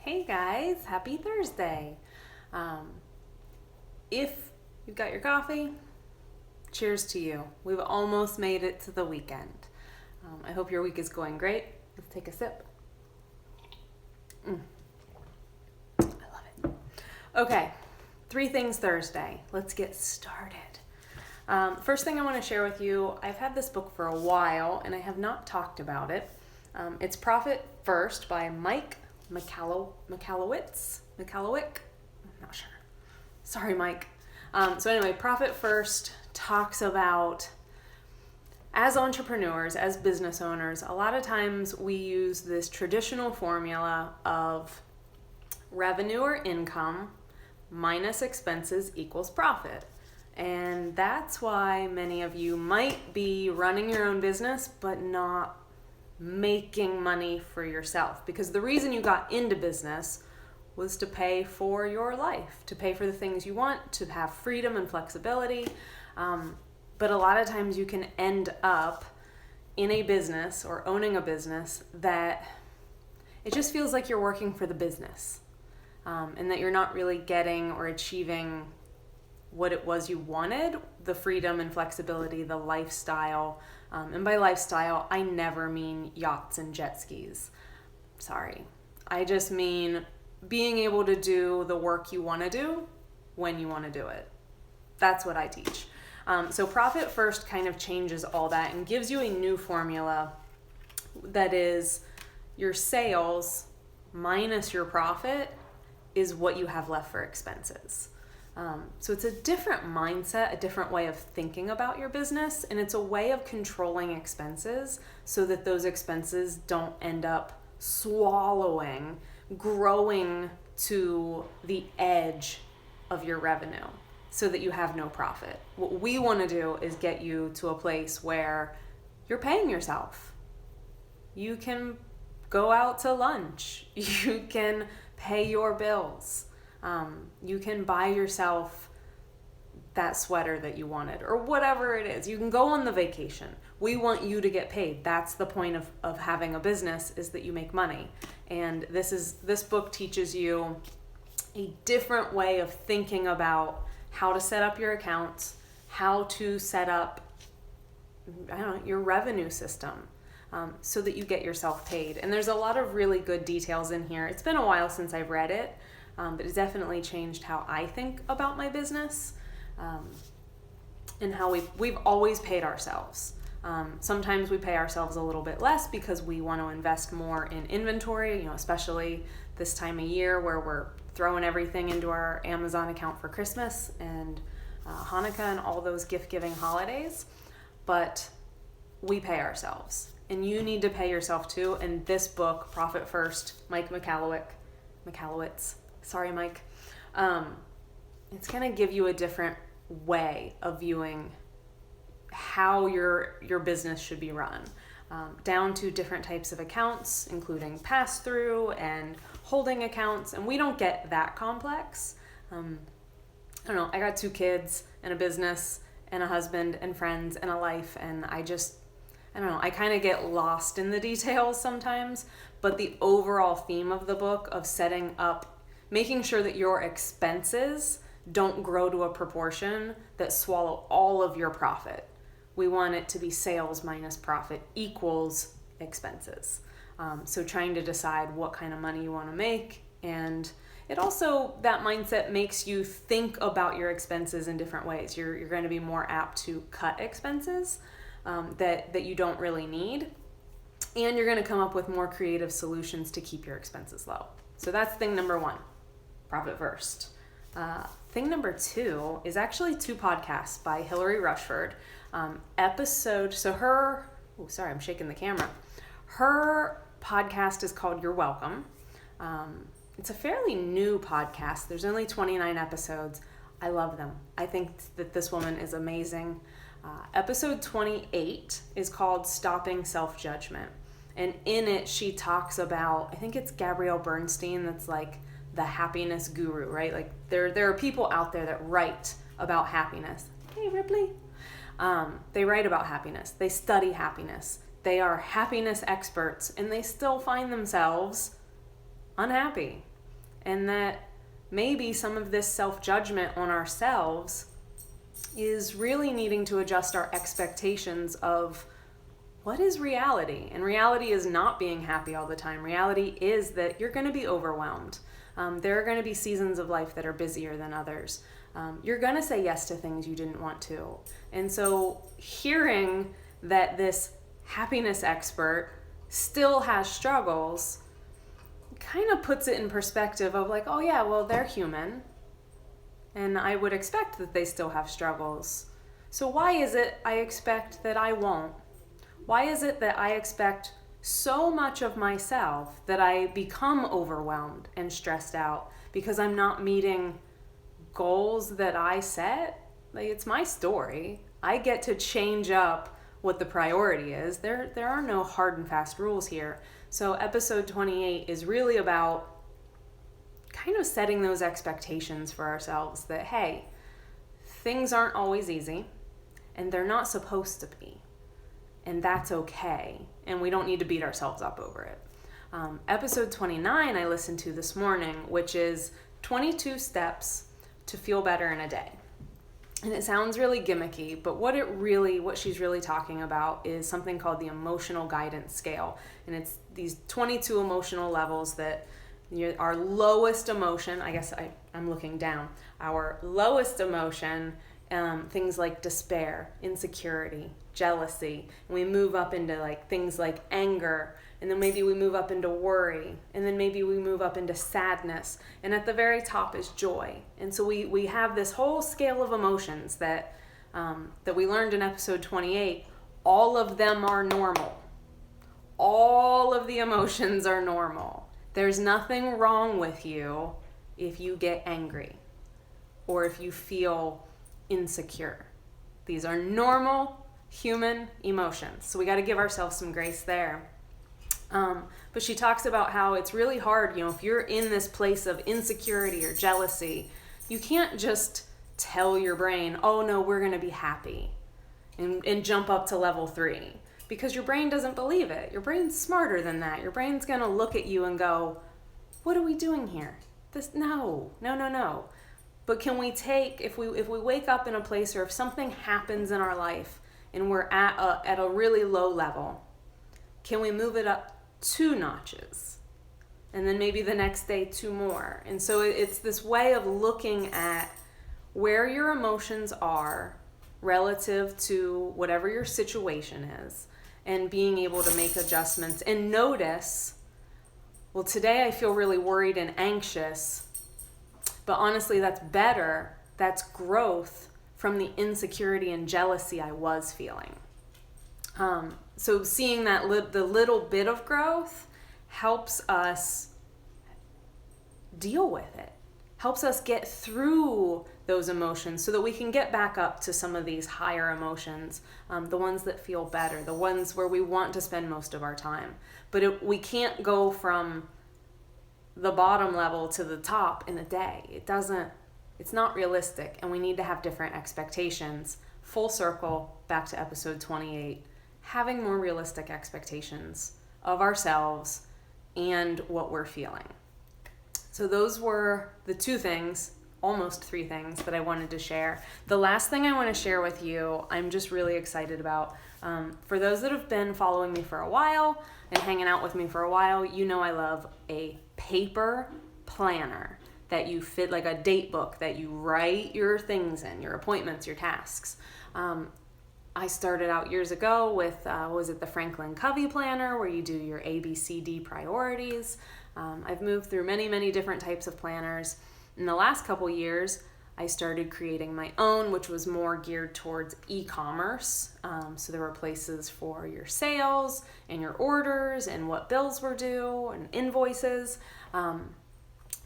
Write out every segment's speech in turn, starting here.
Hey guys, happy Thursday. If you've got your coffee, cheers to you. We've almost made it to the weekend. I hope your week is going great. Let's take a sip. I love it. Okay, 3 things Thursday. Let's get started. First thing I want to share with you, I've had this book for a while and I have not talked about it. It's Profit First by Mike Michalowicz. I'm not sure. Sorry, Mike. So anyway, Profit First talks about, as entrepreneurs, as business owners, a lot of times we use this traditional formula of revenue or income minus expenses equals profit. And that's why many of you might be running your own business, but not making money for yourself, because the reason you got into business was to pay for your life, to pay for the things you want, to have freedom and flexibility. But a lot of times you can end up in a business or owning a business that it just feels like you're working for the business, and that you're not really getting or achieving what it was you wanted, the freedom and flexibility, the lifestyle. And by lifestyle, I never mean yachts and jet skis. Sorry. I just mean being able to do the work you want to do when you want to do it. That's what I teach. So Profit First kind of changes all that and gives you a new formula that is your sales minus your profit is what you have left for expenses. So it's a different mindset, a different way of thinking about your business, and it's a way of controlling expenses so that those expenses don't end up growing to the edge of your revenue so that you have no profit. What we want to do is get you to a place where you're paying yourself. You can go out to lunch. You can pay your bills. You can buy yourself that sweater that you wanted or whatever it is. You can go on the vacation. We want you to get paid. That's the point of having a business, is that you make money. And this book teaches you a different way of thinking about how to set up your accounts, how to set up, your revenue system, so that you get yourself paid. And there's a lot of really good details in here. It's been a while since I've read it. But it's definitely changed how I think about my business, and how we've always paid ourselves. Sometimes we pay ourselves a little bit less because we want to invest more in inventory, especially this time of year where we're throwing everything into our Amazon account for Christmas and Hanukkah and all those gift-giving holidays. But we pay ourselves, and you need to pay yourself too. And this book, Profit First, Mike Michalowicz. Sorry, Mike. It's going to give you a different way of viewing how your business should be run, down to different types of accounts, including pass-through and holding accounts. And we don't get that complex. I got 2 kids and a business and a husband and friends and a life. And I kind of get lost in the details sometimes. But the overall theme of the book of making sure that your expenses don't grow to a proportion that swallow all of your profit. We want it to be sales minus profit equals expenses. So trying to decide what kind of money you want to make. And it also, that mindset makes you think about your expenses in different ways. You're going to be more apt to cut expenses that you don't really need. And you're going to come up with more creative solutions to keep your expenses low. So that's thing number 1. Profit First. Thing number 2 is actually 2 podcasts by Hillary Rushford. I'm shaking the camera. Her podcast is called You're Welcome. It's a fairly new podcast. There's only 29 episodes. I love them. I think that this woman is amazing. Episode 28 is called Stopping Self-Judgment. And in it, she talks about, I think it's Gabrielle Bernstein that's like the happiness guru, right? Like there are people out there that write about happiness. Hey, Ripley. They write about happiness. They study happiness. They are happiness experts, and they still find themselves unhappy. and that maybe some of this self-judgment on ourselves is really needing to adjust our expectations of what is reality. And reality is not being happy all the time. Reality is that you're going to be overwhelmed. There are going to be seasons of life that are busier than others. You're going to say yes to things you didn't want to. And so hearing that this happiness expert still has struggles kind of puts it in perspective of like, oh yeah, well, they're human. And I would expect that they still have struggles. So why is it I expect that I won't? Why is it that I expect so much of myself that I become overwhelmed and stressed out because I'm not meeting goals that I set? Like, it's my story. I get to change up what the priority is. There are no hard and fast rules here. So episode 28 is really about kind of setting those expectations for ourselves that, hey, things aren't always easy and they're not supposed to be. And that's okay. And we don't need to beat ourselves up over it. Episode 29 I listened to this morning, which is 22 steps to feel better in a day. And it sounds really gimmicky, but what she's really talking about is something called the emotional guidance scale. And it's these 22 emotional levels that our lowest emotion, I guess I'm looking down, our lowest emotion, things like despair, insecurity, jealousy, and we move up into like things like anger, and then maybe we move up into worry, and then maybe we move up into sadness, and at the very top is joy. And so we have this whole scale of emotions that we learned in episode 28. All of them are normal. All of the emotions are normal. There's nothing wrong with you if you get angry or if you feel insecure. These are normal human emotions. So we got to give ourselves some grace there. But she talks about how it's really hard, if you're in this place of insecurity or jealousy, you can't just tell your brain, oh no, we're going to be happy and jump up to level 3, because your brain doesn't believe it. Your brain's smarter than that. Your brain's going to look at you and go, what are we doing here? No. But can we take, if we wake up in a place, or if something happens in our life and we're at a really low level, can we move it up 2 notches? And then maybe the next day 2 more. And so it's this way of looking at where your emotions are relative to whatever your situation is, and being able to make adjustments and notice, well, today I feel really worried and anxious, but honestly, that's better. That's growth from the insecurity and jealousy I was feeling. So seeing that the little bit of growth helps us deal with it, helps us get through those emotions so that we can get back up to some of these higher emotions, the ones that feel better, the ones where we want to spend most of our time. But we can't go from the bottom level to the top in a day. It's not realistic, and we need to have different expectations. Full circle, back to episode 28, having more realistic expectations of ourselves and what we're feeling. So those were the 2 things, almost 3 things that I wanted to share. The last thing I want to share with you, I'm just really excited about. For those that have been following me for a while and hanging out with me for a while, I love a paper planner that you fit, like a date book that you write your things in, your appointments, your tasks. I started out years ago with, the Franklin Covey planner, where you do your ABCD priorities. I've moved through many, many different types of planners. In the last couple years, I started creating my own, which was more geared towards e-commerce. So there were places for your sales and your orders and what bills were due and invoices.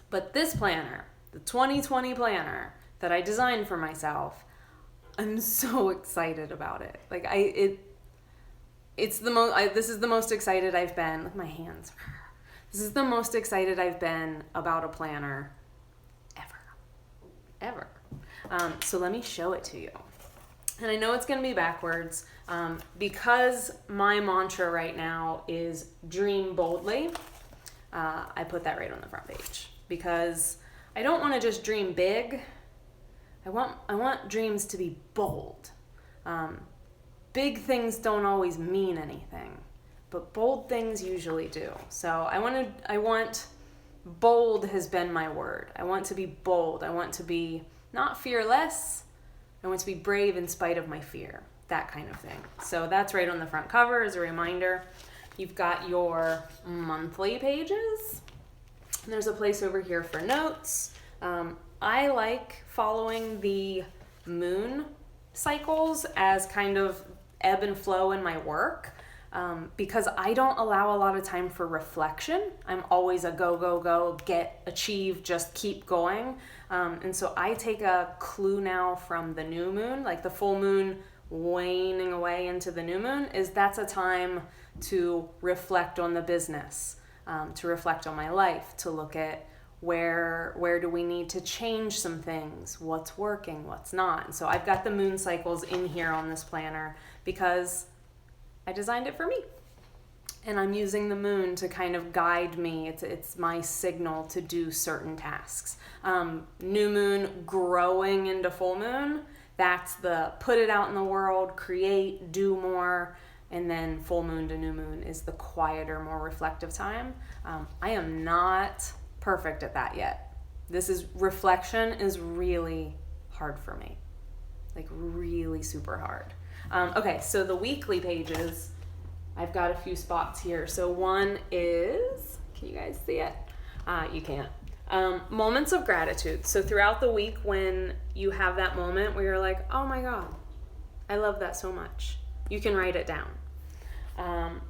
But this planner, the 2020 planner that I designed for myself, I'm so excited about it. Like this is the most excited I've been. Look at my hands. This is the most excited I've been about a planner ever. So let me show it to you. And I know it's going to be backwards because my mantra right now is dream boldly. I put that right on the front page. because I don't want to just dream big. I want dreams to be bold. Big things don't always mean anything, but bold things usually do. So I want bold has been my word. I want to be bold. I want to be not fearless. I want to be brave in spite of my fear, that kind of thing. So that's right on the front cover as a reminder. You've got your monthly pages. And there's a place over here for notes. I like following the moon cycles as kind of ebb and flow in my work, because I don't allow a lot of time for reflection. I'm always a go, go, go, get, achieve, just keep going. And so I take a clue now from the new moon, like the full moon waning away into the new moon, is that's a time to reflect on the business, to reflect on my life, to look at where do we need to change some things, what's working, what's not. And so I've got the moon cycles in here on this planner because I designed it for me. And I'm using the moon to kind of guide me. It's my signal to do certain tasks. New moon growing into full moon, that's the put it out in the world, create, do more. And then full moon to new moon is the quieter, more reflective time. I am not perfect at that yet. Reflection is really hard for me. Like really super hard. Okay, so the weekly pages, I've got a few spots here. So one is, can you guys see it? You can't. Moments of gratitude. So throughout the week when you have that moment where you're like, oh my God, I love that so much, you can write it down.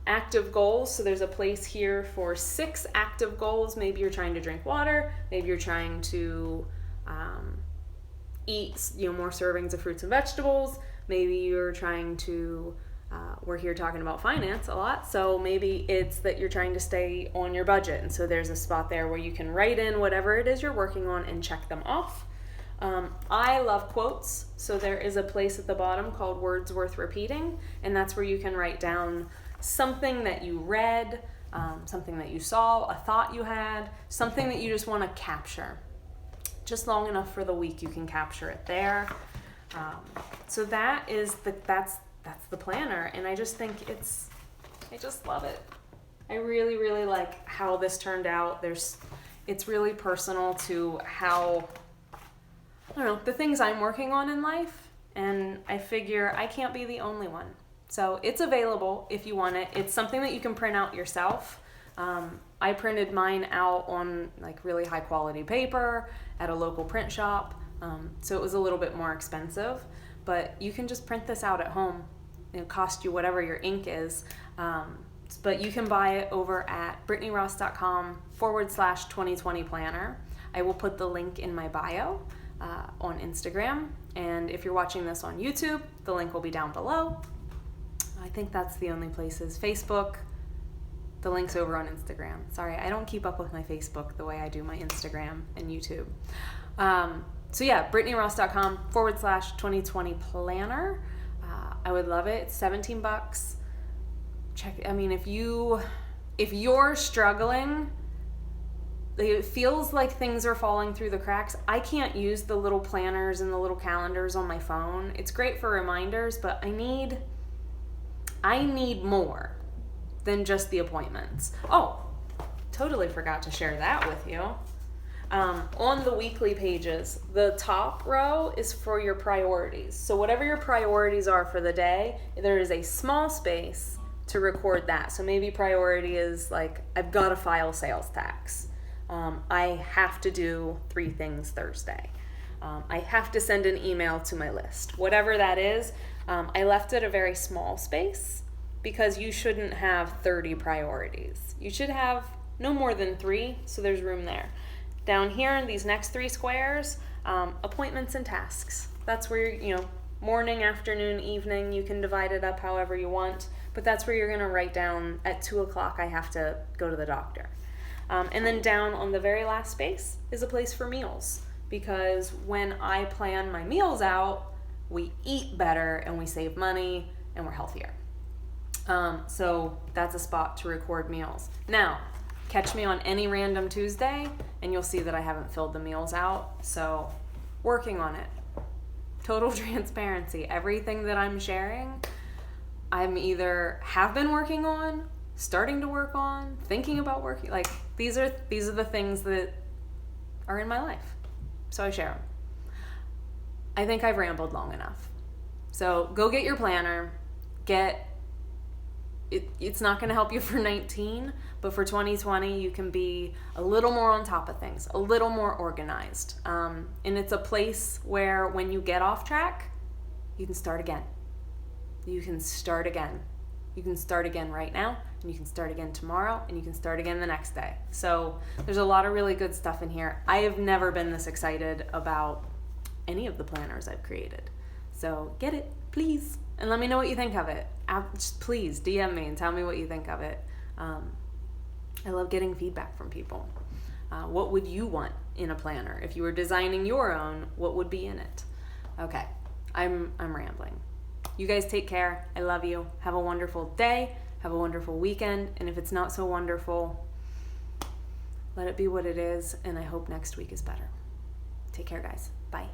Active goals. So there's a place here for 6 active goals. Maybe you're trying to drink water. Maybe you're trying to eat more servings of fruits and vegetables. Maybe you're trying to, we're here talking about finance a lot, so maybe it's that you're trying to stay on your budget. And so there's a spot there where you can write in whatever it is you're working on and check them off. I love quotes, so there is a place at the bottom called Words Worth Repeating, and that's where you can write down something that you read, something that you saw, a thought you had, something that you just want to capture. Just long enough for the week you can capture it there. So that's the planner, and I just think I just love it. I really, really like how this turned out. It's really personal to how, I don't know, the things I'm working on in life, and I figure I can't be the only one. So it's available if you want it. It's something that you can print out yourself. I printed mine out on like really high quality paper at a local print shop. So it was a little bit more expensive, but you can just print this out at home. It'll cost you whatever your ink is. But you can buy it over at britniross.com/2020 planner. I will put the link in my bio on Instagram. And if you're watching this on YouTube, the link will be down below. I think that's the only places. Facebook, the link's over on Instagram. Sorry, I don't keep up with my Facebook the way I do my Instagram and YouTube. So yeah, britniross.com/2020 planner. I would love it. It's $17. Check. I mean, if you're struggling, it feels like things are falling through the cracks. I can't use the little planners and the little calendars on my phone. It's great for reminders, but I need more than just the appointments. Oh, totally forgot to share that with you. On the weekly pages, the top row is for your priorities. So whatever your priorities are for the day, there is a small space to record that. So maybe priority is like, I've got to file sales tax. I have to do 3 things Thursday. I have to send an email to my list. Whatever that is, I left it a very small space because you shouldn't have 30 priorities. You should have no more than 3, so there's room there. Down here in these next 3 squares, appointments and tasks. That's where morning, afternoon, evening, you can divide it up however you want, but that's where you're gonna write down at 2 o'clock I have to go to the doctor. And then down on the very last space is a place for meals, because when I plan my meals out, we eat better and we save money and we're healthier. So that's a spot to record meals. Now, catch me on any random Tuesday and you'll see that I haven't filled the meals out. So working on it. Total transparency. Everything that I'm sharing, I'm either have been working on, starting to work on, thinking about working. Like these are the things that are in my life. So I share them. I think I've rambled long enough. So go get your planner. It's not going to help you for 19, but for 2020, you can be a little more on top of things, a little more organized. And it's a place where when you get off track, you can start again. You can start again. You can start again right now, and you can start again tomorrow, and you can start again the next day. So there's a lot of really good stuff in here. I have never been this excited about any of the planners I've created. So get it, please. And let me know what you think of it. Just please DM me and tell me what you think of it. I love getting feedback from people. What would you want in a planner? If you were designing your own, what would be in it? Okay, I'm rambling. You guys take care. I love you. Have a wonderful day. Have a wonderful weekend. And if it's not so wonderful, let it be what it is. And I hope next week is better. Take care, guys. Bye.